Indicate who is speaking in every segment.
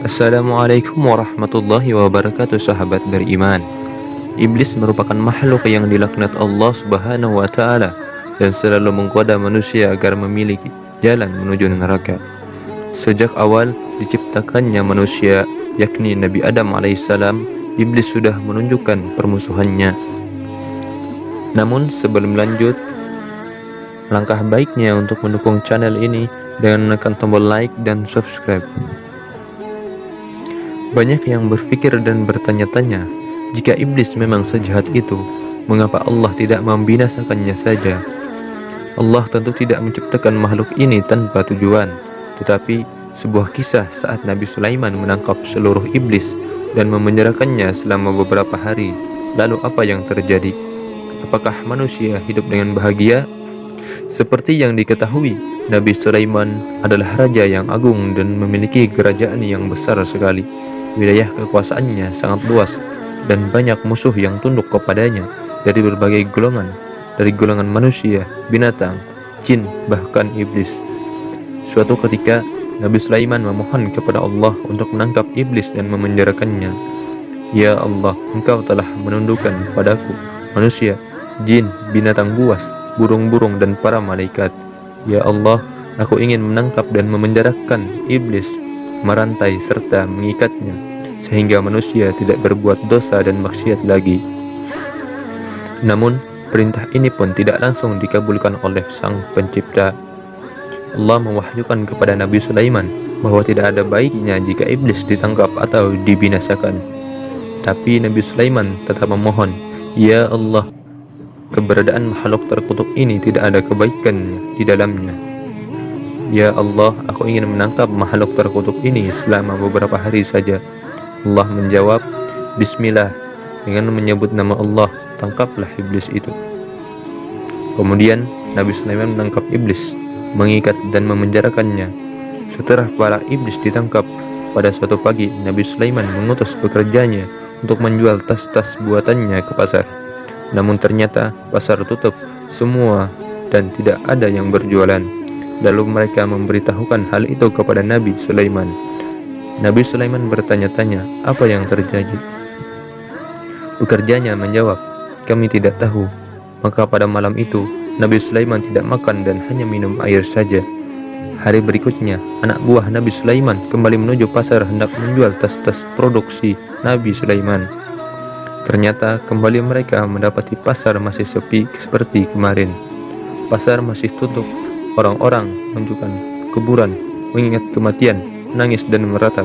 Speaker 1: Assalamualaikum warahmatullahi wabarakatuh, sahabat beriman. Iblis merupakan makhluk yang dilaknat Allah Subhanahu wa taala dan selalu menggoda manusia agar memiliki jalan menuju neraka. Sejak awal diciptakannya manusia, yakni Nabi Adam alaihissalam, iblis sudah menunjukkan permusuhannya. Namun sebelum lanjut, langkah baiknya untuk mendukung channel ini dengan menekan tombol like dan subscribe. Banyak yang berpikir dan bertanya-tanya, jika iblis memang sejahat itu, mengapa Allah tidak membinasakannya saja? Allah tentu tidak menciptakan makhluk ini tanpa tujuan, tetapi sebuah kisah saat Nabi Sulaiman menangkap seluruh iblis dan memenjarakannya selama beberapa hari. Lalu apa yang terjadi? Apakah manusia hidup dengan bahagia? Seperti yang diketahui, Nabi Sulaiman adalah raja yang agung dan memiliki kerajaan yang besar sekali. Wilayah kekuasaannya sangat luas dan banyak musuh yang tunduk kepadanya dari berbagai golongan, dari golongan manusia, binatang, jin, bahkan iblis. Suatu ketika, Nabi Sulaiman memohon kepada Allah untuk menangkap iblis dan memenjarakannya. Ya Allah, Engkau telah menundukkan padaku manusia, jin, binatang buas, burung-burung dan para malaikat. Ya Allah, aku ingin menangkap dan memenjarakan iblis, merantai serta mengikatnya, sehingga manusia tidak berbuat dosa dan maksiat lagi. Namun, perintah ini pun tidak langsung dikabulkan oleh Sang Pencipta. Allah mewahyukan kepada Nabi Sulaiman bahwa tidak ada baiknya jika iblis ditangkap atau dibinasakan. Tapi Nabi Sulaiman tetap memohon, Ya Allah, keberadaan makhluk terkutuk ini tidak ada kebaikan di dalamnya. Ya Allah, aku ingin menangkap makhluk terkutuk ini selama beberapa hari saja. Allah menjawab, Bismillah, dengan menyebut nama Allah, tangkaplah iblis itu. Kemudian Nabi Sulaiman menangkap iblis, mengikat dan memenjarakannya. Setelah para iblis ditangkap, pada suatu pagi Nabi Sulaiman mengutus pekerjanya untuk menjual tas-tas buatannya ke pasar. Namun ternyata pasar tutup semua dan tidak ada yang berjualan. Lalu mereka memberitahukan hal itu kepada Nabi Sulaiman. Nabi Sulaiman bertanya-tanya, apa yang terjadi? Pekerjanya menjawab, kami tidak tahu. Maka pada malam itu, Nabi Sulaiman tidak makan dan hanya minum air saja. Hari berikutnya, anak buah Nabi Sulaiman kembali menuju pasar hendak menjual tas-tas produksi Nabi Sulaiman. Ternyata kembali mereka mendapati pasar masih sepi seperti kemarin. Pasar masih tutup. Orang-orang menunjukkan kuburan, mengingat kematian, menangis dan meratap.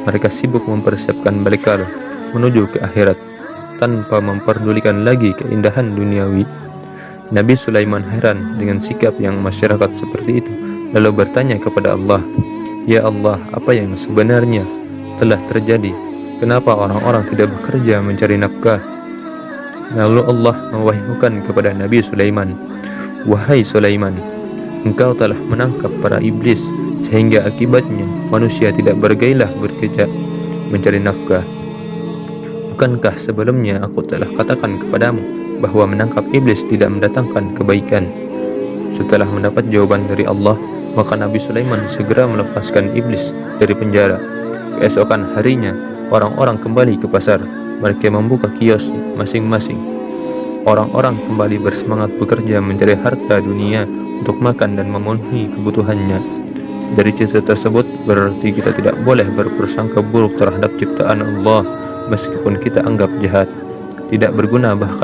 Speaker 1: Mereka sibuk mempersiapkan bekal menuju ke akhirat tanpa memperdulikan lagi keindahan duniawi. Nabi Sulaiman heran dengan sikap yang masyarakat seperti itu, lalu bertanya kepada Allah, Ya Allah, apa yang sebenarnya telah terjadi? Kenapa orang-orang tidak bekerja mencari nafkah? Lalu Allah mewahyukan kepada Nabi Sulaiman, Wahai Sulaiman, engkau telah menangkap para iblis, sehingga akibatnya manusia tidak bergairah bekerja mencari nafkah. Bukankah sebelumnya aku telah katakan kepadamu bahwa menangkap iblis tidak mendatangkan kebaikan? Setelah mendapat jawaban dari Allah, maka Nabi Sulaiman segera melepaskan iblis dari penjara. Keesokan harinya, orang-orang kembali ke pasar. Mereka membuka kios masing-masing. Orang-orang kembali bersemangat bekerja mencari harta dunia untuk makan dan memenuhi kebutuhannya. Dari cerita tersebut berarti kita tidak boleh berprasangka buruk terhadap ciptaan Allah meskipun kita anggap jahat, tidak berguna, bahkan